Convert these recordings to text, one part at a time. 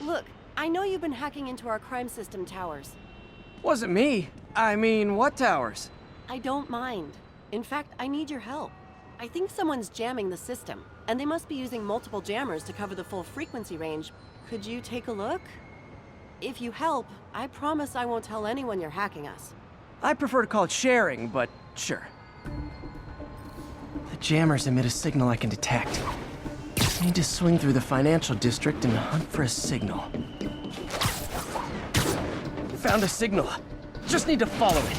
Look, I know you've been hacking into our crime system towers. Wasn't me. I mean, what towers? I don't mind. In fact, I need your help. I think someone's jamming the system, and they must be using multiple jammers to cover the full frequency range. Could you take a look? If you help, I promise I won't tell anyone you're hacking us. I prefer to call it sharing, but sure. The jammers emit a signal I can detect. Need to swing through the financial district and hunt for a signal. Found a signal. Just need to follow it.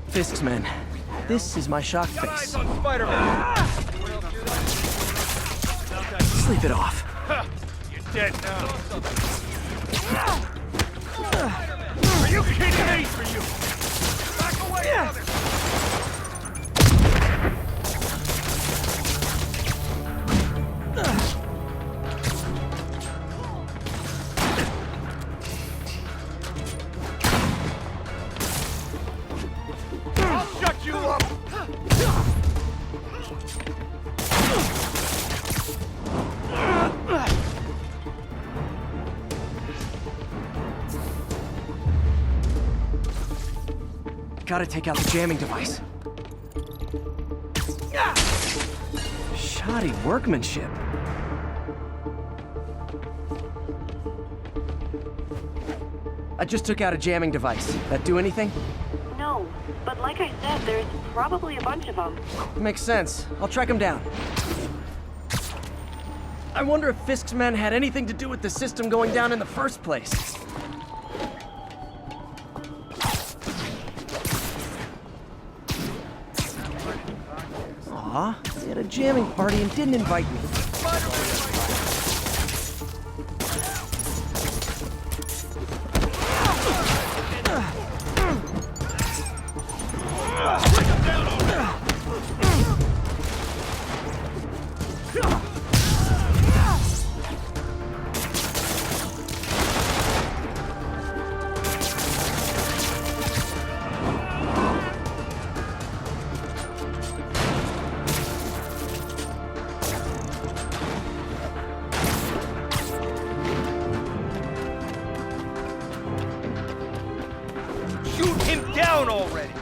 Fisk's men. This is my shock face. Sleep it off. You're dead now. Are you kidding me? For you? Back away from it. Gotta take out the jamming device. Shoddy workmanship. I just took out a jamming device. That do anything? No, but like I said, there's probably a bunch of them. Makes sense. I'll track them down. I wonder if Fisk's men had anything to do with the system going down in the first place. Aw, they had a jamming party and didn't invite me. Shoot him down already!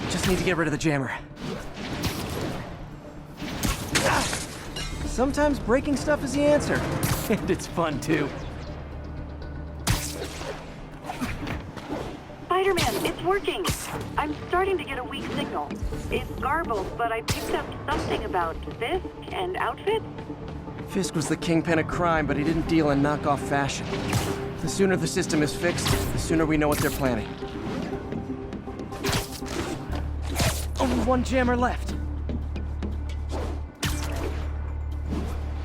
Just need to get rid of the jammer. Sometimes breaking stuff is the answer. And it's fun, too. Spider-Man, it's working! I'm starting to get a weak signal. It's garbled, but I picked up something about Fisk and outfits. Fisk was the kingpin of crime, but he didn't deal in knockoff fashion. The sooner the system is fixed, the sooner we know what they're planning. Only one jammer left.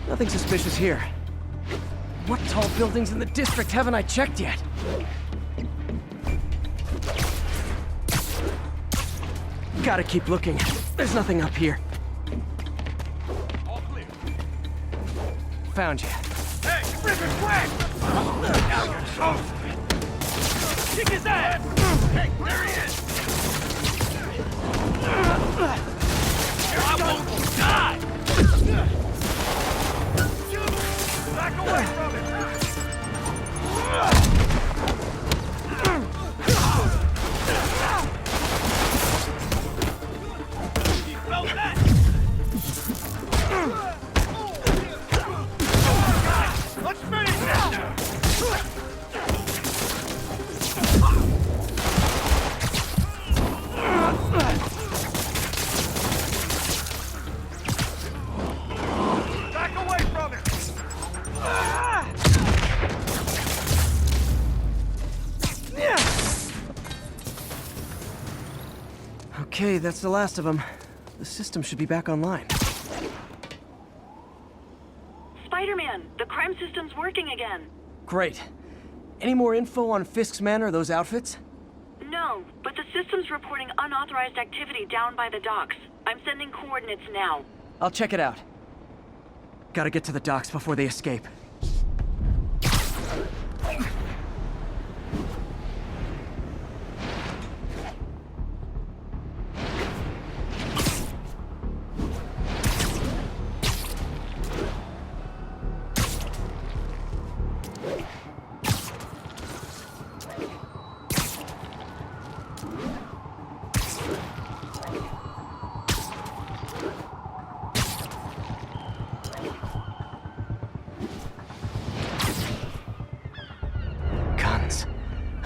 Nothing suspicious here. What tall buildings in the district haven't I checked yet? Gotta keep looking. There's nothing up here. All clear. Found you. Hey, rip it quick! Now you're toast! Kick his ass! Hey, there he is! I won't die! Back away from it! Well, that! Let's finish this! Okay, that's the last of them. The system should be back online. Spider-Man, the crime system's working again. Great. Any more info on Fisk's men or those outfits? No, but the system's reporting unauthorized activity down by the docks. I'm sending coordinates now. I'll check it out. Gotta get to the docks before they escape.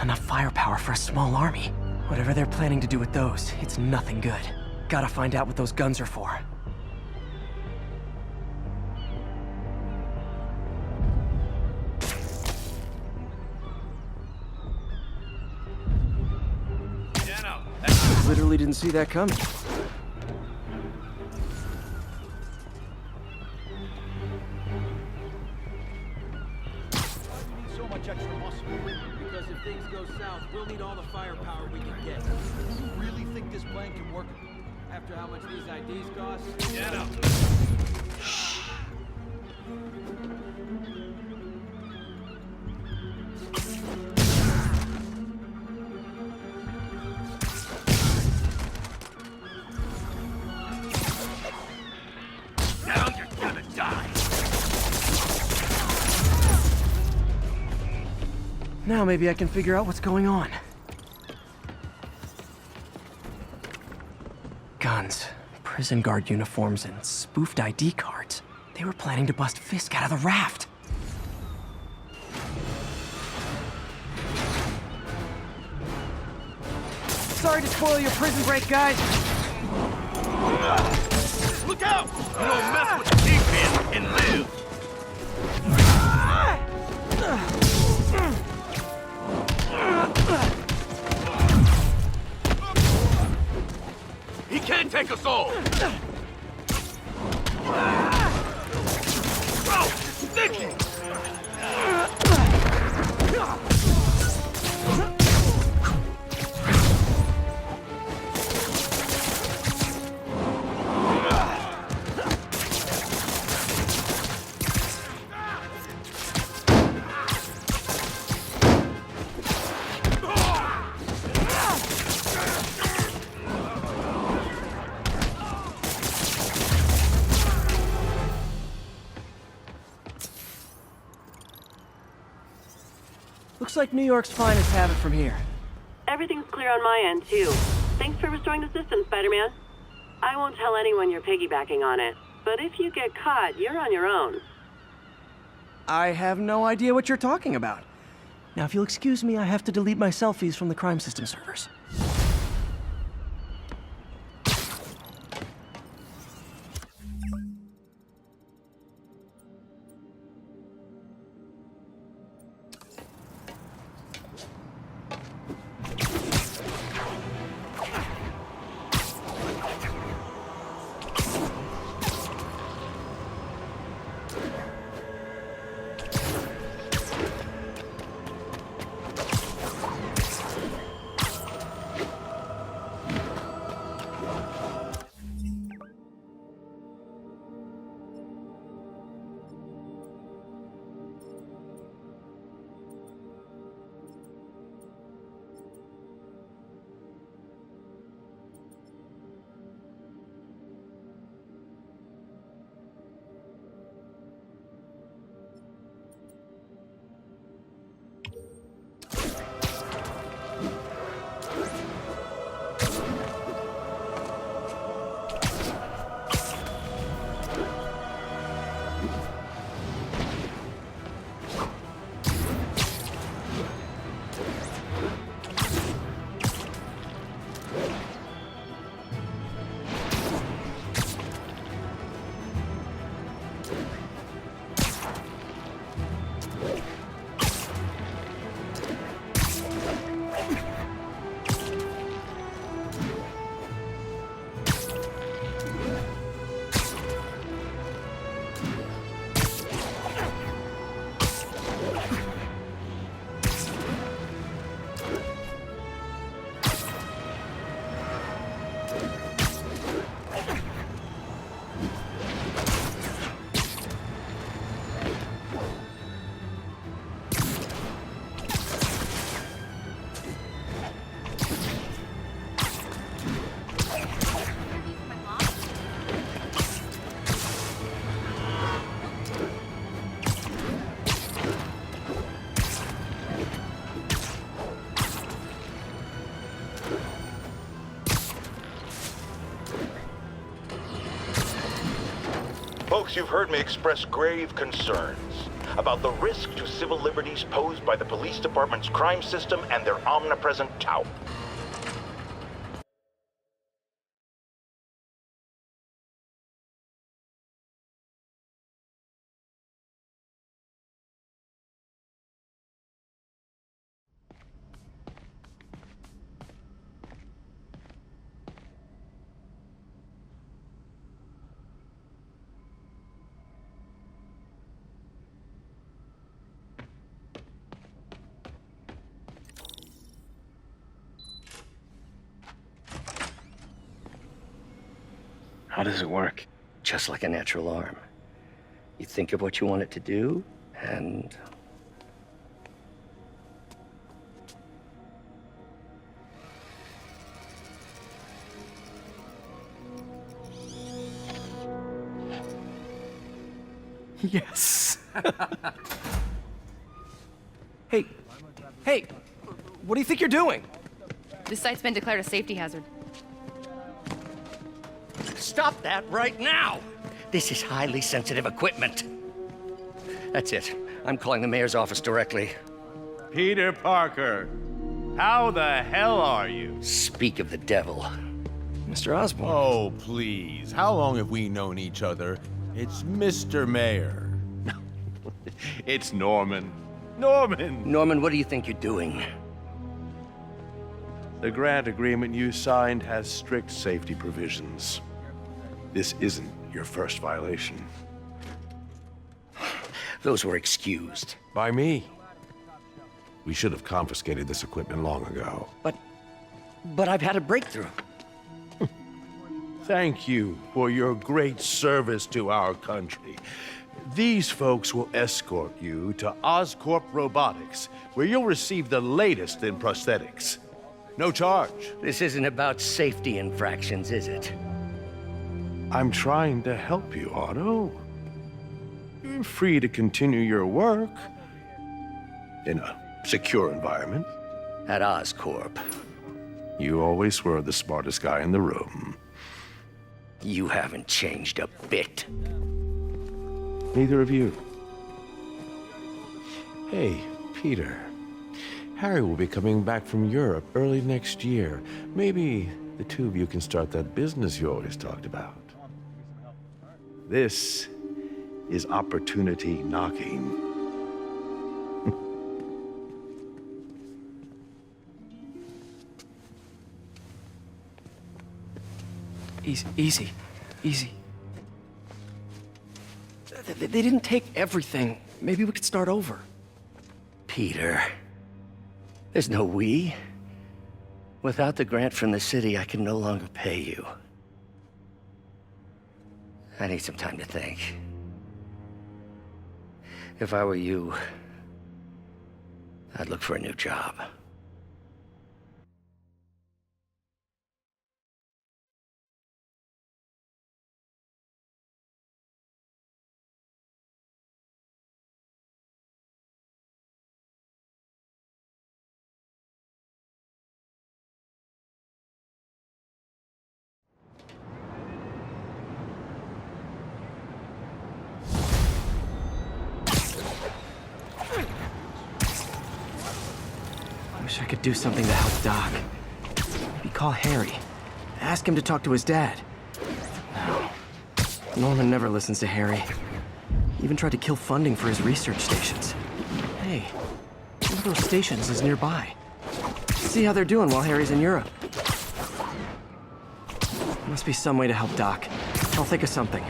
Enough firepower for a small army. Whatever they're planning to do with those, it's nothing good. Gotta find out what those guns are for. Literally didn't see that coming. So much extra muscle. Because if things go south, we'll need all the firepower we can get. Do you really think this plan can work? After how much these IDs cost? Get up! Now you're gonna die! Now maybe I can figure out what's going on. Guns, prison guard uniforms, and spoofed ID cards. They were planning to bust Fisk out of the raft. Sorry to spoil your prison break, guys. Look out! You don't mess with the Kingpin and live! He can't take us all! Bro, Nicky! Looks like New York's finest have it from here. Everything's clear on my end, too. Thanks for restoring the system, Spider-Man. I won't tell anyone you're piggybacking on it, but if you get caught, you're on your own. I have no idea what you're talking about. Now, if you'll excuse me, I have to delete my selfies from the crime system servers. folks, you've heard me express grave concerns about the risk to civil liberties posed by the police department's crime system and their omnipresent tout. How does it work? Just like a natural arm. You think of what you want it to do, and... Yes! Hey, what do you think you're doing? This site's been declared a safety hazard. Stop that right now! This is highly sensitive equipment. That's it. I'm calling the mayor's office directly. Peter Parker, how the hell are you? Speak of the devil. Mr. Osborn. Oh, please. How long have we known each other? It's Mr. Mayor. It's Norman. Norman! Norman, what do you think you're doing? The grant agreement you signed has strict safety provisions. This isn't your first violation. Those were excused. By me. We should have confiscated this equipment long ago. But I've had a breakthrough. Thank you for your great service to our country. These folks will escort you to Oscorp Robotics, where you'll receive the latest in prosthetics. No charge. This isn't about safety infractions, is it? I'm trying to help you, Otto. You're free to continue your work in a secure environment. At Oscorp. You always were the smartest guy in the room. You haven't changed a bit. Neither of you. Hey, Peter. Harry will be coming back from Europe early next year. Maybe the two of you can start that business you always talked about. This is opportunity knocking. Easy. They didn't take everything. Maybe we could start over. Peter, there's no we. Without the grant from the city, I can no longer pay you. I need some time to think. If I were you, I'd look for a new job. Wish I could do something to help Doc. Maybe call Harry. Ask him to talk to his dad. No. Norman never listens to Harry. He even tried to kill funding for his research stations. Hey, one of those stations is nearby. See how they're doing while Harry's in Europe. Must be some way to help Doc. I'll think of something.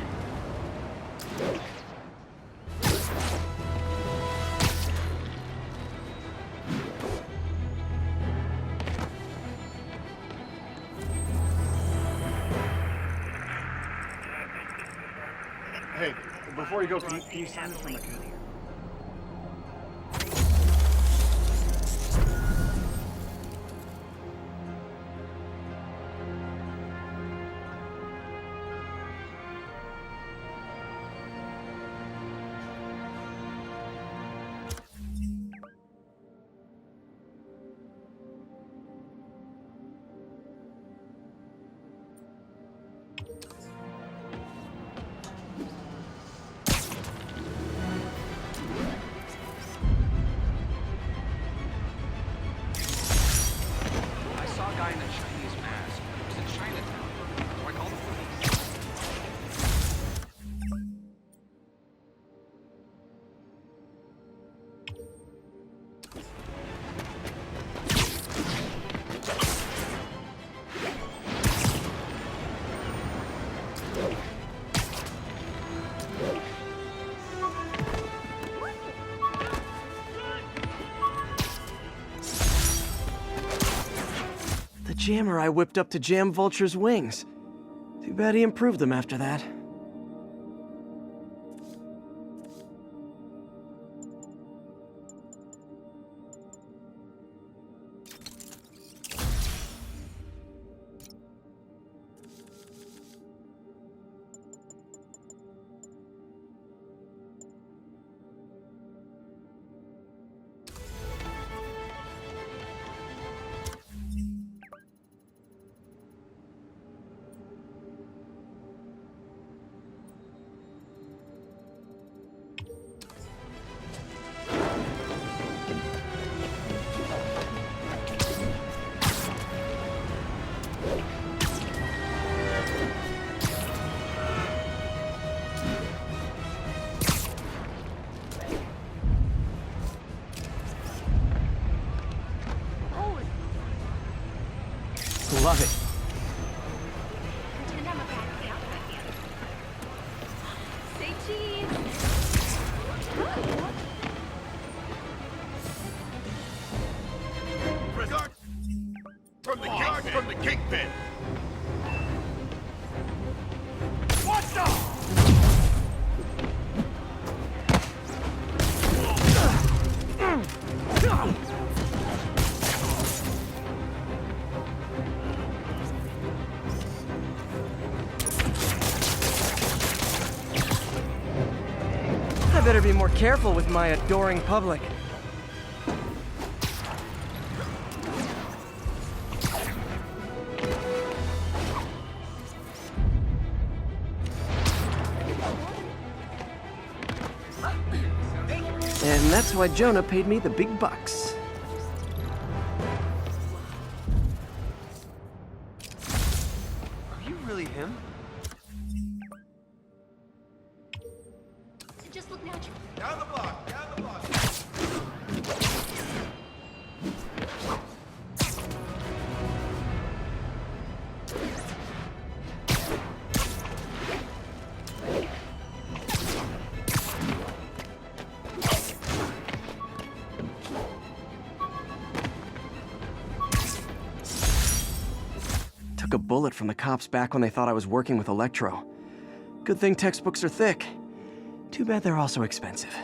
Hey, before you go, can you sign this for my kid? jammer I whipped up to jam Vulture's wings. Too bad he improved them after that. Love it. Say cheese. From the kingpin. I better be more careful with my adoring public. And that's why Jonah paid me the big bucks. Are you really him? Just look natural. Down the block, down the block. Took a bullet from the cops back when they thought I was working with Electro. Good thing textbooks are thick. Too bad they're also expensive.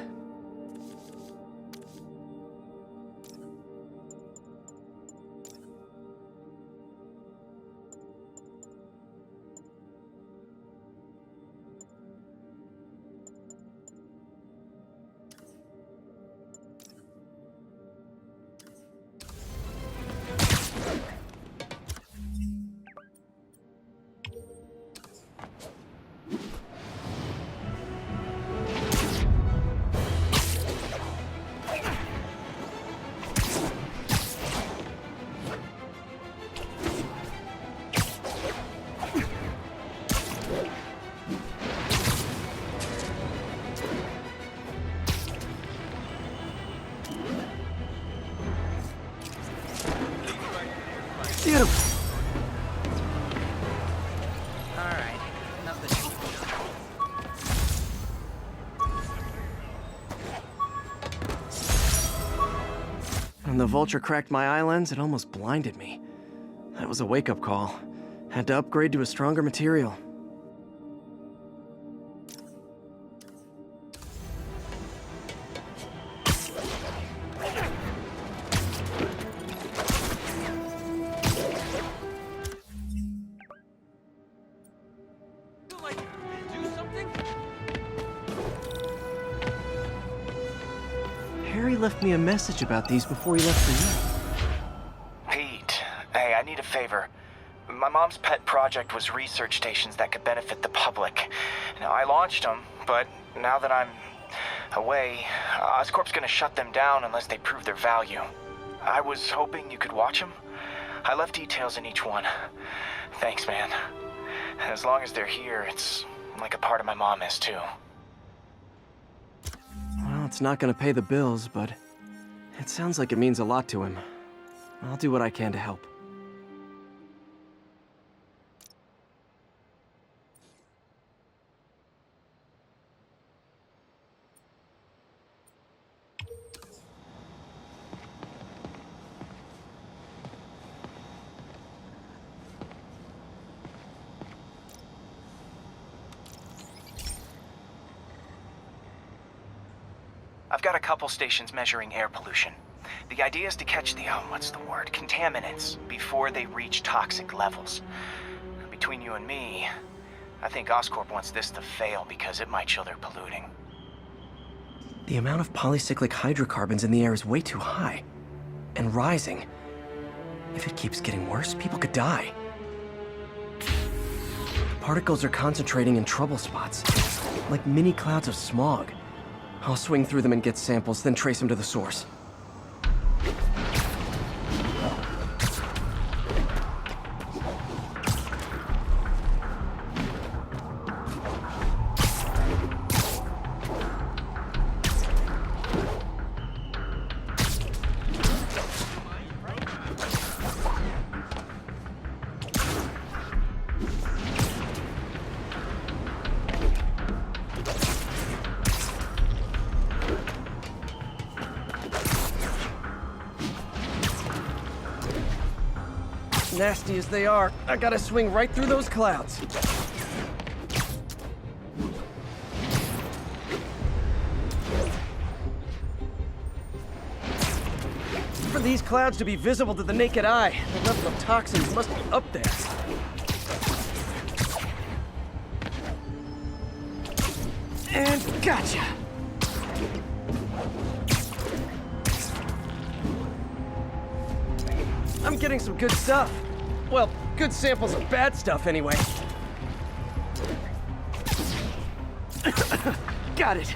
Beautiful. Alright, nothing. When the Vulture cracked my eye lens, it almost blinded me. That was a wake-up call. Had to upgrade to a stronger material. Harry left me a message about these before he left for you. Pete, hey, I need a favor. My mom's pet project was research stations that could benefit the public. Now, I launched them, but now that I'm away, Oscorp's gonna shut them down unless they prove their value. I was hoping you could watch them. I left details in each one. Thanks, man. As long as they're here, it's like a part of my mom is, too. Well, it's not gonna pay the bills, but it sounds like it means a lot to him. I'll do what I can to help. I've got a couple stations measuring air pollution. The idea is to catch the, contaminants before they reach toxic levels. Between you and me, I think Oscorp wants this to fail because it might show they're polluting. The amount of polycyclic hydrocarbons in the air is way too high. And rising. If it keeps getting worse, people could die. Particles are concentrating in trouble spots, like mini clouds of smog. I'll swing through them and get samples, then trace them to the source. Nasty as they are, I gotta swing right through those clouds. For these clouds to be visible to the naked eye, the level of toxins must be up there. And gotcha! I'm getting some good stuff. Well, good samples of bad stuff, anyway. Got it.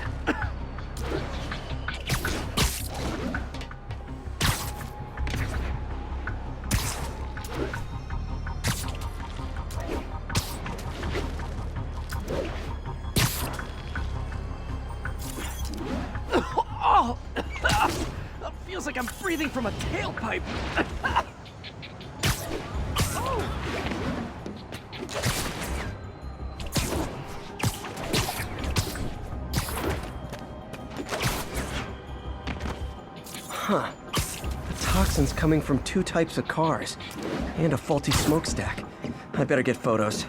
Oh! Feels like I'm breathing from a tailpipe. Huh. The toxin's coming from 2 types of cars. And a faulty smokestack. I better get photos.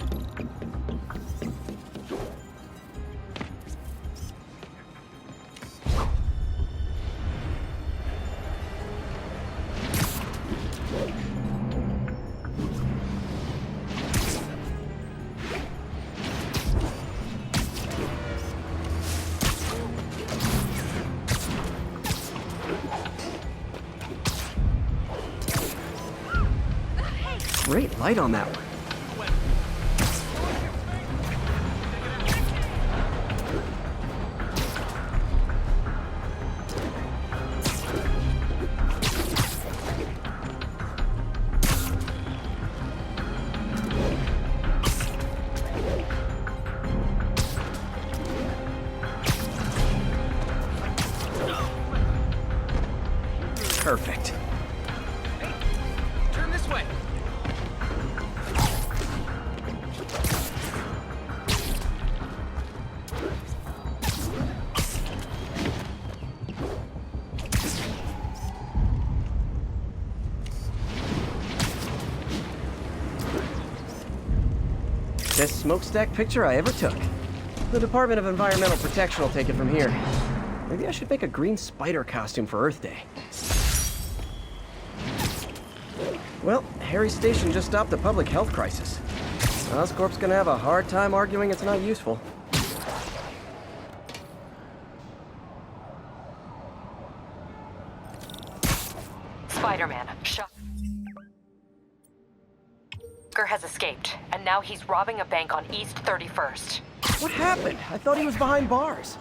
Great light on that one. Perfect. Turn this way. Best smokestack picture I ever took. The Department of Environmental Protection will take it from here. Maybe I should make a green spider costume for Earth Day. Well, Harry's station just stopped a public health crisis. Oscorp's gonna have a hard time arguing it's not useful. Spider-Man, Shocker has escaped, and now he's robbing a bank on East 31st. What happened? I thought he was behind bars.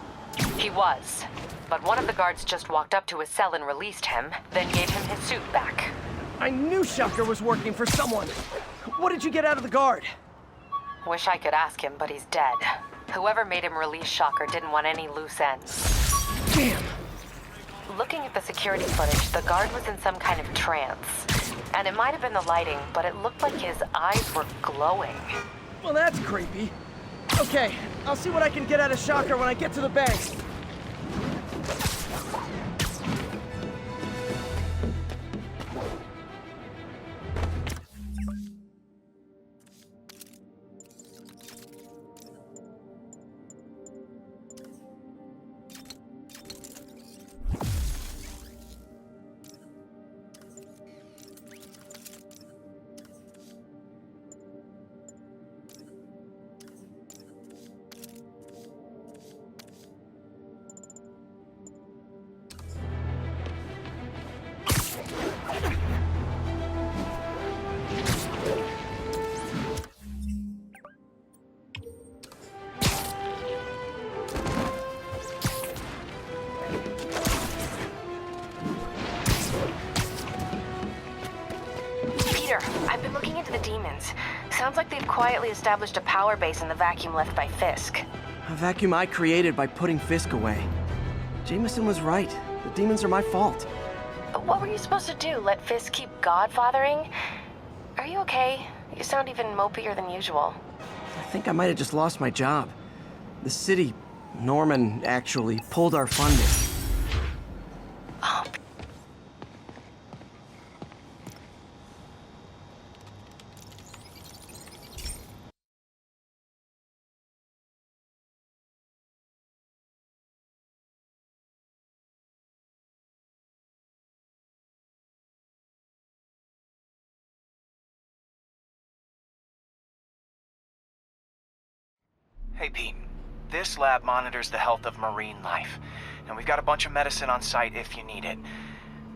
He was, but one of the guards just walked up to his cell and released him, then gave him his suit back. I knew Shocker was working for someone. What did you get out of the guard? Wish I could ask him, but he's dead. Whoever made him release Shocker didn't want any loose ends. Damn. Looking at the security footage, the guard was in some kind of trance. And it might have been the lighting, but it looked like his eyes were glowing. Well, that's creepy. Okay, I'll see what I can get out of Shocker when I get to the bank. Peter, I've been looking into the demons. Sounds like they've quietly established a power base in the vacuum left by Fisk. A vacuum I created by putting Fisk away. Jameson was right. The demons are my fault. What were you supposed to do? Let Fisk keep godfathering? Are you okay? You sound even mopier than usual. I think I might have just lost my job. The city, Norman, actually pulled our funding. Oh. Hey, Pete. This lab monitors the health of marine life, and we've got a bunch of medicine on site if you need it.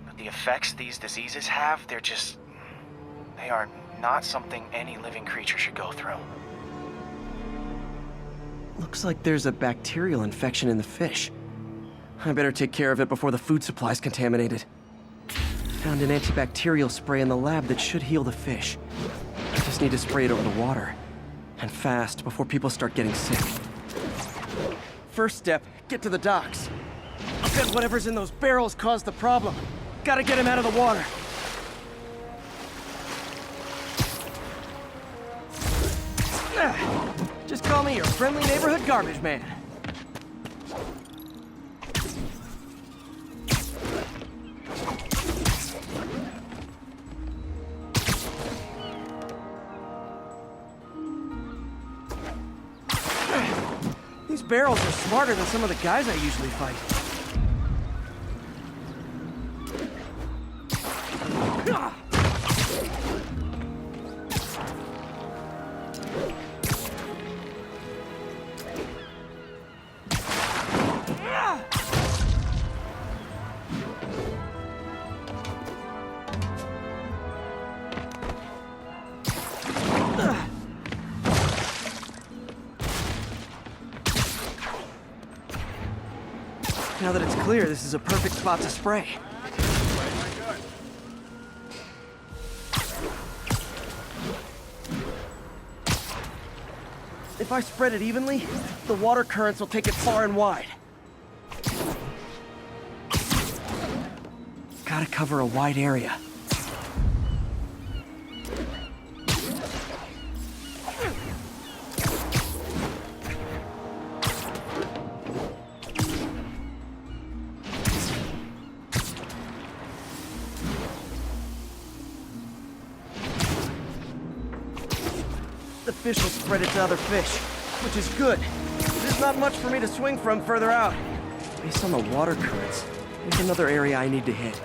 But the effects these diseases have, they are not something any living creature should go through. Looks like there's a bacterial infection in the fish. I better take care of it before the food supply's contaminated. Found an antibacterial spray in the lab that should heal the fish. I just need to spray it over the water. And fast, before people start getting sick. First step, get to the docks. I bet whatever's in those barrels caused the problem. Gotta get him out of the water. Just call me your friendly neighborhood garbage man. These barrels are smarter than some of the guys I usually fight. Now that it's clear, this is a perfect spot to spray. If I spread it evenly, the water currents will take it far and wide. Gotta cover a wide area. The fish will spread it to other fish, which is good. There's not much for me to swing from further out. Based on the water currents, there's another area I need to hit.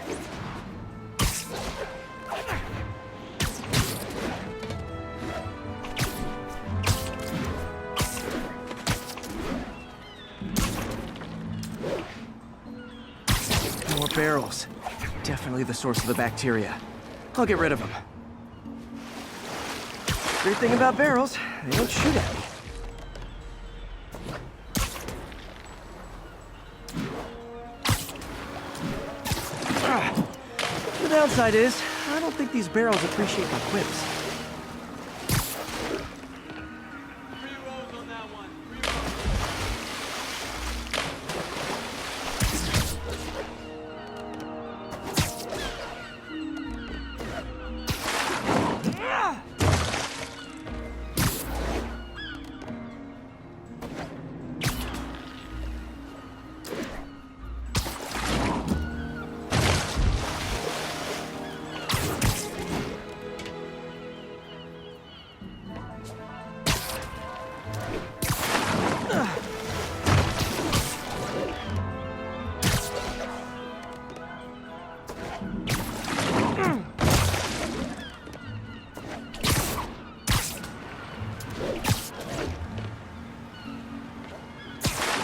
More barrels. Definitely the source of the bacteria. I'll get rid of them. Great thing about barrels, they don't shoot at me. The downside is, I don't think these barrels appreciate my quips.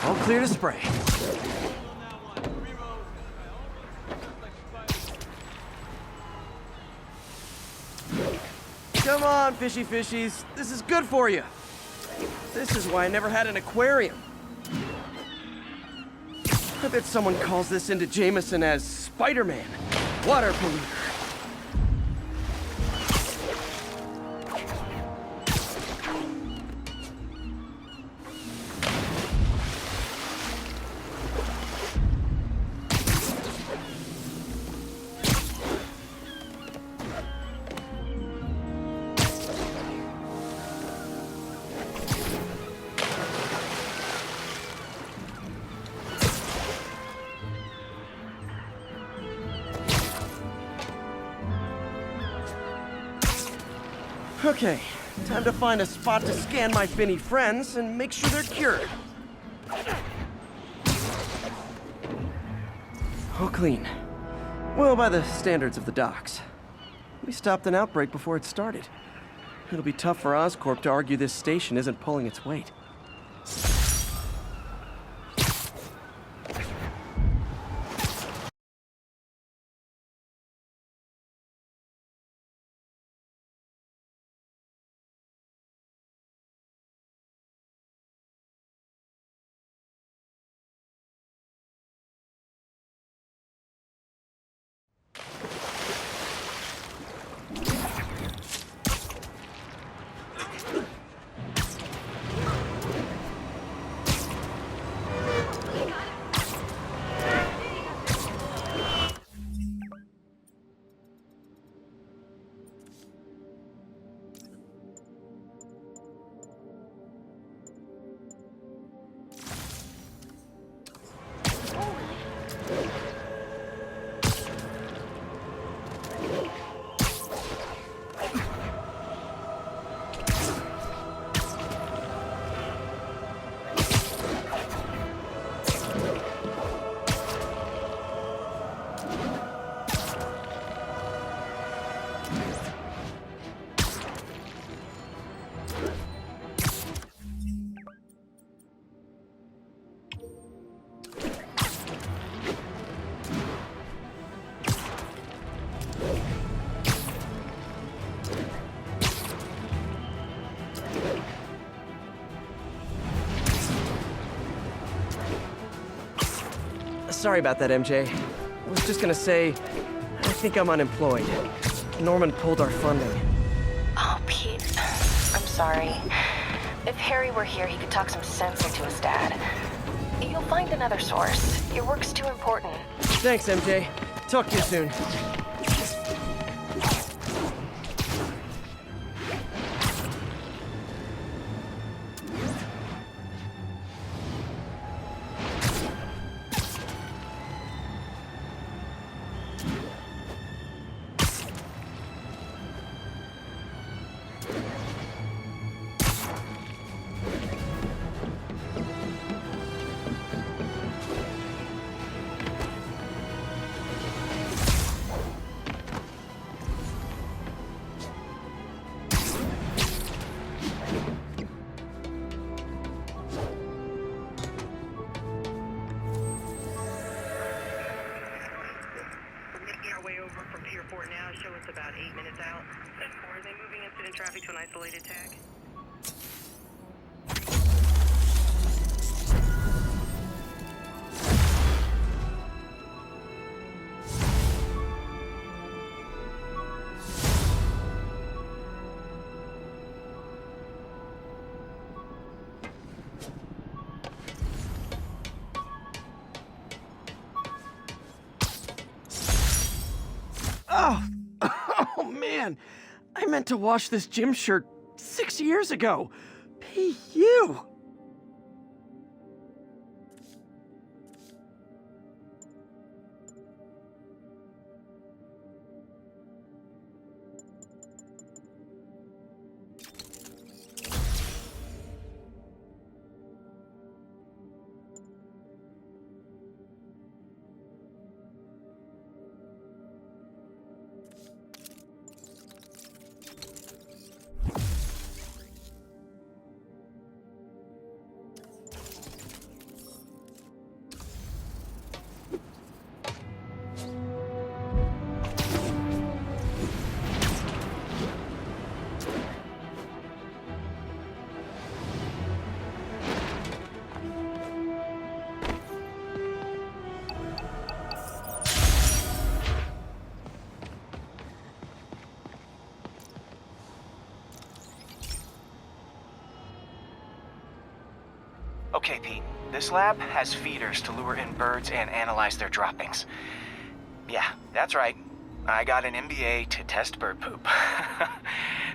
All clear to spray. Come on, fishy fishies. This is good for you. This is why I never had an aquarium. I bet someone calls this into Jameson as Spider-Man, water polluter. Okay, time to find a spot to scan my Finny friends and make sure they're cured. All clean. Well, by the standards of the docks. We stopped an outbreak before it started. It'll be tough for Oscorp to argue this station isn't pulling its weight. Sorry about that, MJ. I was just gonna say, I think I'm unemployed. Norman pulled our funding. Oh, Pete. I'm sorry. If Harry were here, he could talk some sense into his dad. You'll find another source. Your work's too important. Thanks, MJ. Talk to you soon. From Pier 4 now, show us about 8 minutes out. 10-4, are they moving incident traffic to an isolated tag? Oh, man. I meant to wash this gym shirt 6 years ago. P.U. Okay, Pete. This lab has feeders to lure in birds and analyze their droppings. Yeah, that's right. I got an MBA to test bird poop.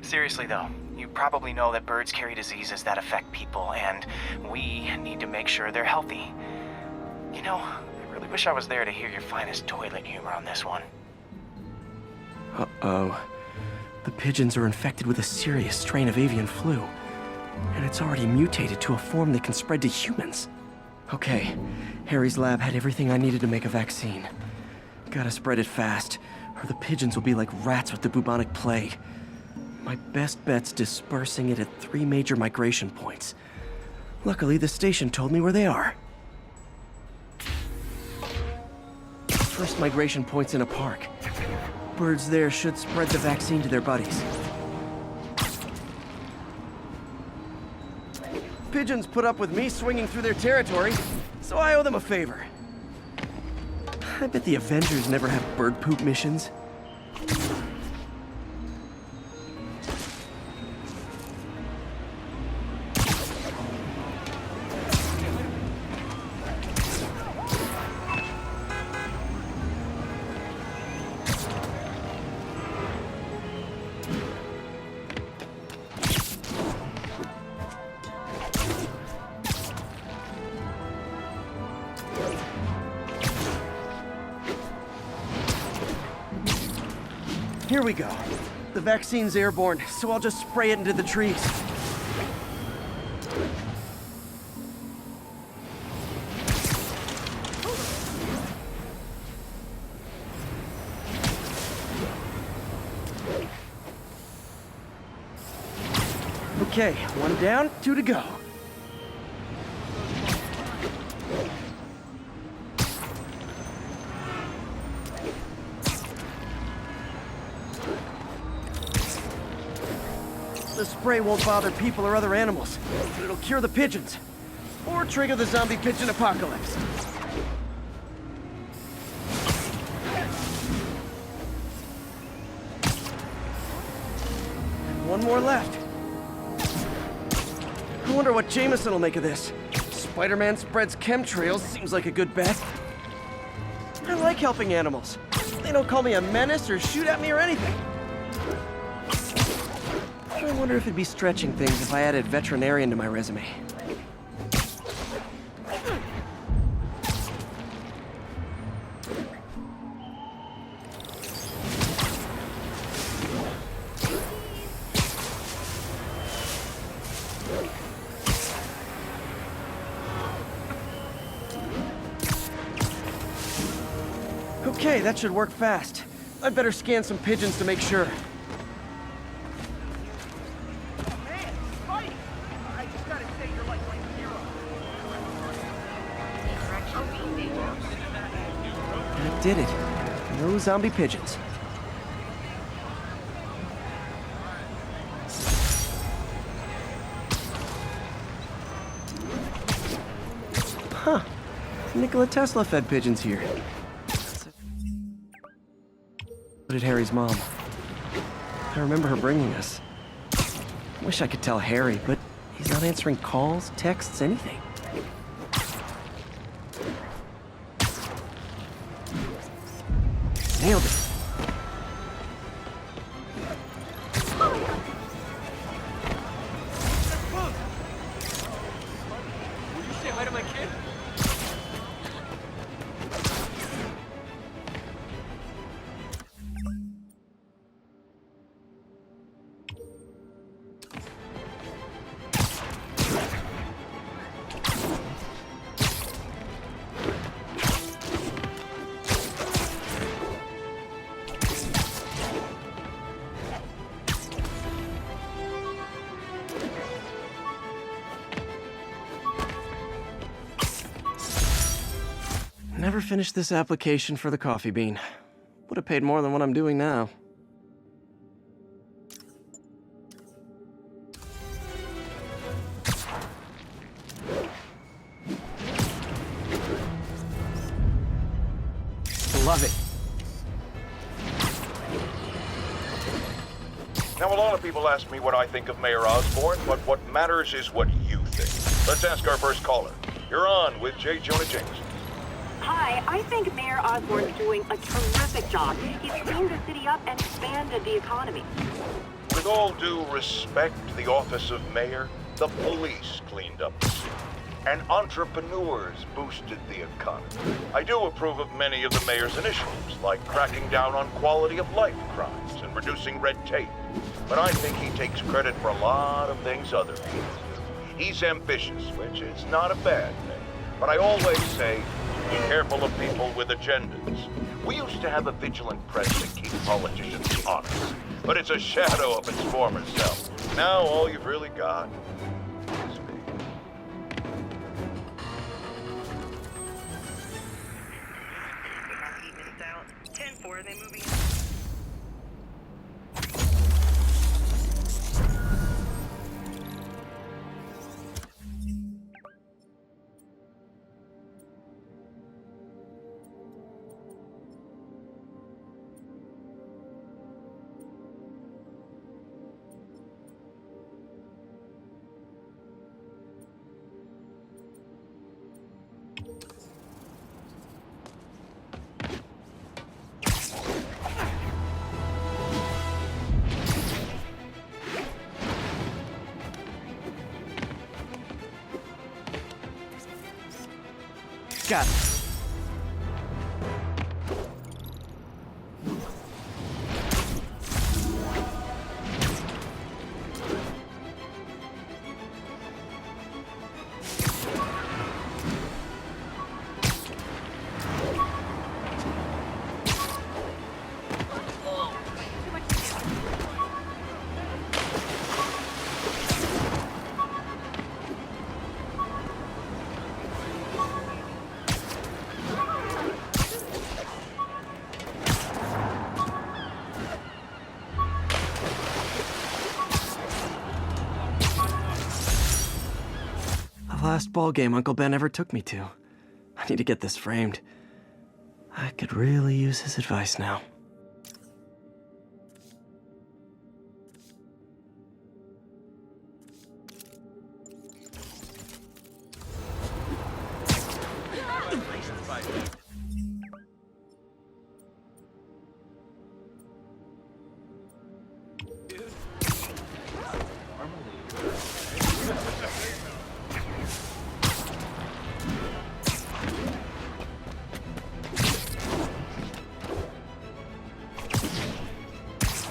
Seriously though, you probably know that birds carry diseases that affect people, and we need to make sure they're healthy. You know, I really wish I was there to hear your finest toilet humor on this one. Uh-oh. The pigeons are infected with a serious strain of avian flu, and it's already mutated to a form that can spread to humans. Okay, Harry's lab had everything I needed to make a vaccine. Gotta spread it fast, or the pigeons will be like rats with the bubonic plague. My best bet's dispersing it at 3 major migration points. Luckily, the station told me where they are. First migration point's in a park. Birds there should spread the vaccine to their buddies. Pigeons put up with me swinging through their territory, so I owe them a favor. I bet the Avengers never have bird poop missions. Here we go. The vaccine's airborne, so I'll just spray it into the trees. Okay, 1 down, 2 to go. The spray won't bother people or other animals, but it'll cure the pigeons. Or trigger the zombie pigeon apocalypse. One more left. I wonder what Jameson will make of this. Spider-Man spreads chemtrails, seems like a good bet. I like helping animals. They don't call me a menace or shoot at me or anything. I wonder if it'd be stretching things if I added veterinarian to my resume. Okay, that should work fast. I'd better scan some pigeons to make sure. That did it. No zombie pigeons. Huh. Nikola Tesla fed pigeons here. So did Harry's mom. I remember her bringing us. Wish I could tell Harry, but he's not answering calls, texts, anything. Nailed it. Will you say hi to my kid? Never finished this application for the coffee bean. Would have paid more than what I'm doing now. Love it. Now, a lot of people ask me what I think of Mayor Osborn, but what matters is what you think. Let's ask our first caller. You're on with J. Jonah Jameson. Hi, I think Mayor Osborn's doing a terrific job. He's cleaned the city up and expanded the economy. With all due respect to the office of mayor, the police cleaned up the city. and entrepreneurs boosted the economy. I do approve of many of the mayor's initiatives, like cracking down on quality of life crimes and reducing red tape. But I think he takes credit for a lot of things other people do. He's ambitious, which is not a bad thing. But I always say, be careful of people with agendas. We used to have a vigilant press to keep politicians honest, but it's a shadow of its former self. Now all you've really got is me. About 8 minutes out. 10-4, are they moving in? Got it. Last ball game Uncle Ben ever took me to. I need to get this framed. I could really use his advice now.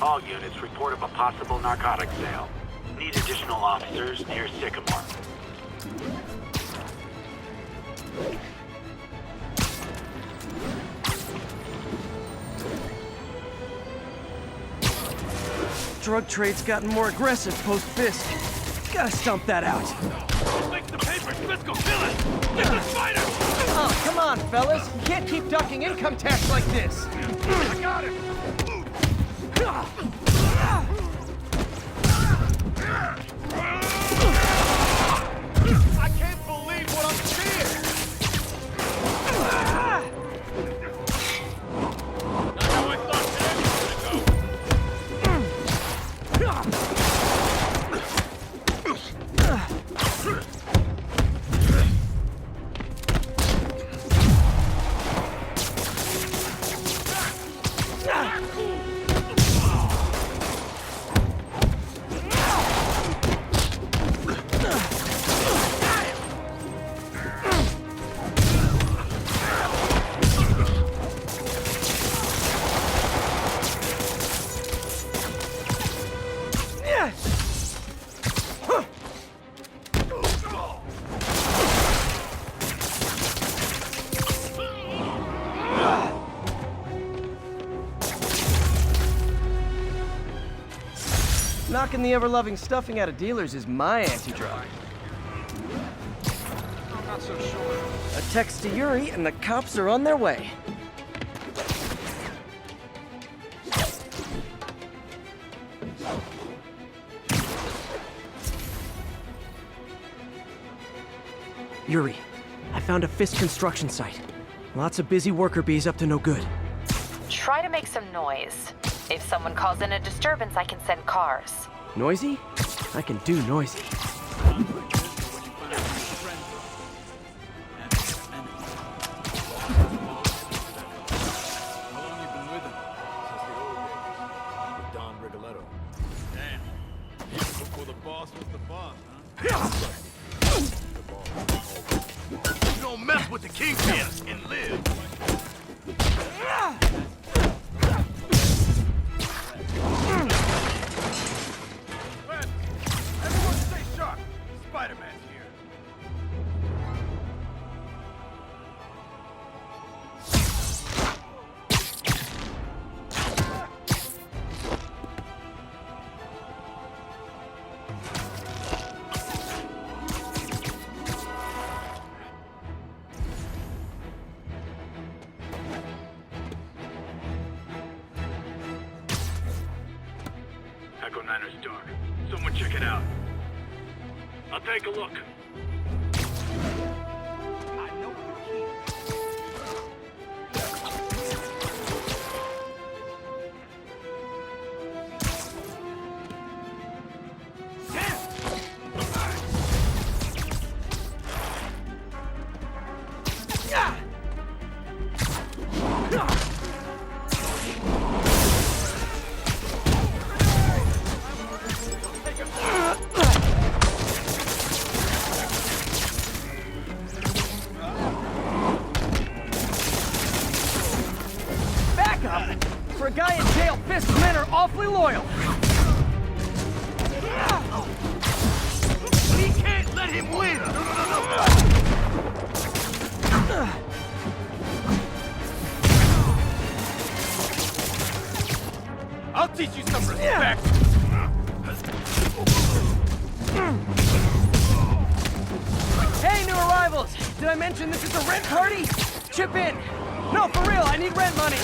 All units report of a possible narcotic sale. Need additional officers near Sycamore. Drug trade's gotten more aggressive post-Fisk. Gotta stomp that out. Make the papers, let's go kill it! Get the spider! Oh, come on, fellas. You can't keep ducking income tax like this. I got it! I can't believe what I'm seeing! Not how I thought today was Knocking the ever-loving stuffing out of dealers is my anti-drug. I'm not so sure. A text to Yuri and the cops are on their way. Yuri, I found a Fisk construction site. Lots of busy worker bees up to no good. Try to make some noise. If someone calls in a disturbance, I can send cars. Noisy? I can do noisy. Damn. Before the boss was the boss, huh? don't mess with the Kingpin and live. Everyone stay sharp. Spider-Man's here. Echo 9's dark. Someone check it out. I'll take a look. I know you're here. Backup? For a guy in jail, Fisk's men are awfully loyal. We can't let him win! I'll teach you some respect. Hey, new arrivals! Did I mention this is a rent party? Chip in! No, for real, I need rent money!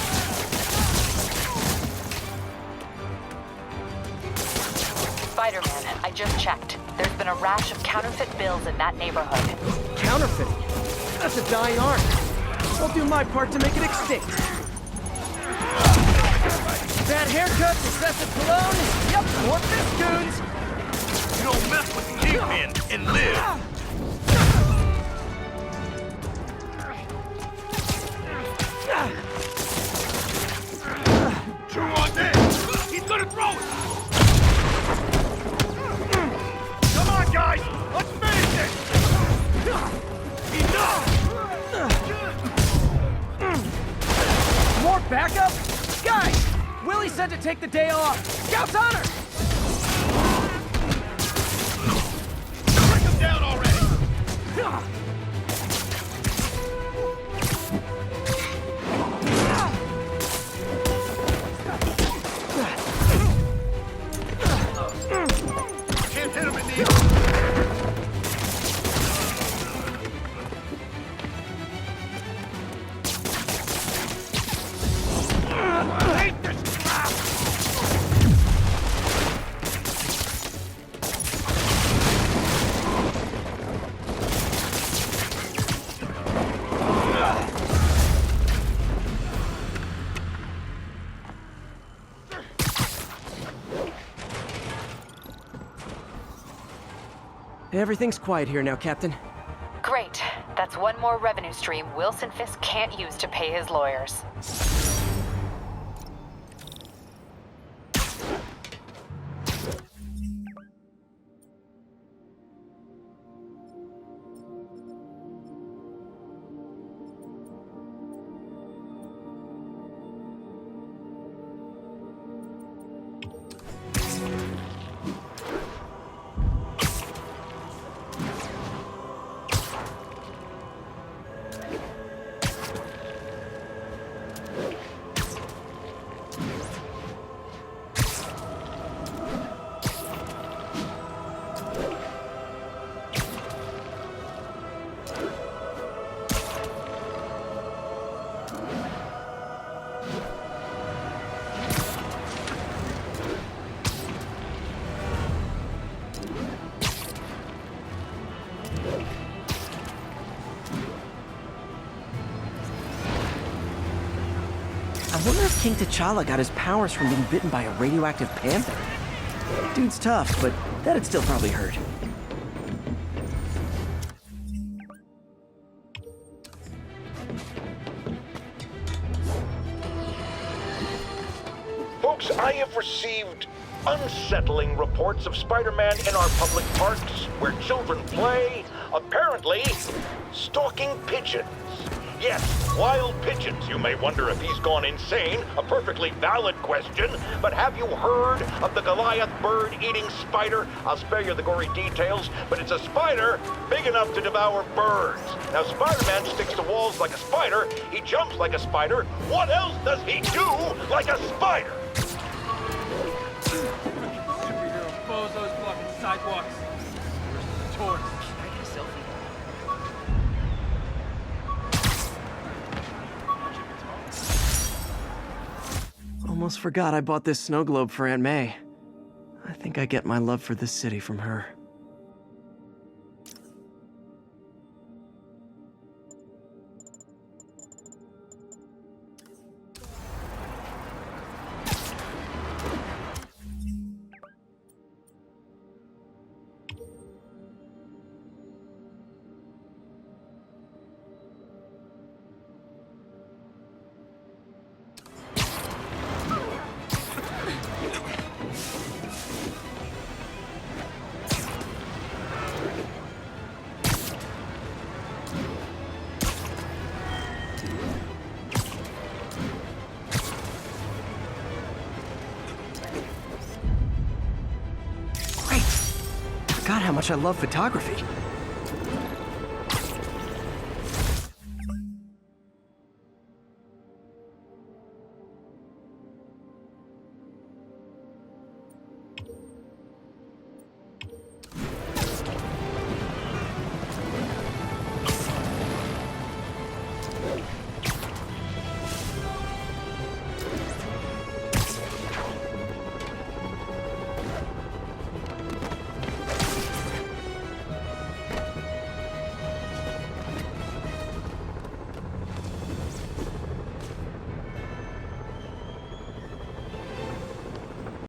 Spider-Man, I just checked. There's been a rash of counterfeit bills in that neighborhood. Counterfeiting? That's a dying art. I'll do my part to make it extinct. Bad haircuts, excessive cologne. Yep, more Fisk goons. You don't mess with the Kingpin and live. True on this. He's gonna throw it. Come on, guys. Let's finish this. Enough. More backup? Guys, Willie said to take the day off. Scout's honor! Break him down already. Can't hit him in the eye. I hate this crap. Everything's quiet here now, Captain. Great. That's one more revenue stream Wilson Fisk can't use to pay his lawyers. I wonder if King T'Challa got his powers from being bitten by a radioactive panther. Dude's tough, but that'd still probably hurt. Folks, I have received unsettling reports of Spider-Man in our public parks, where children play, apparently stalking pigeons. Yes, wild pigeons. You may wonder if he's gone insane, a perfectly valid question, but have you heard of the Goliath bird-eating spider? I'll spare you the gory details, but it's a spider big enough to devour birds. Now, Spider-Man sticks to walls like a spider, he jumps like a spider. What else does he do like a spider? Superhero bozos blocking sidewalks. Where's the tourists? Can I get a selfie? Almost forgot I bought this snow globe for Aunt May. I think I get my love for this city from her. Forgot how much I love photography.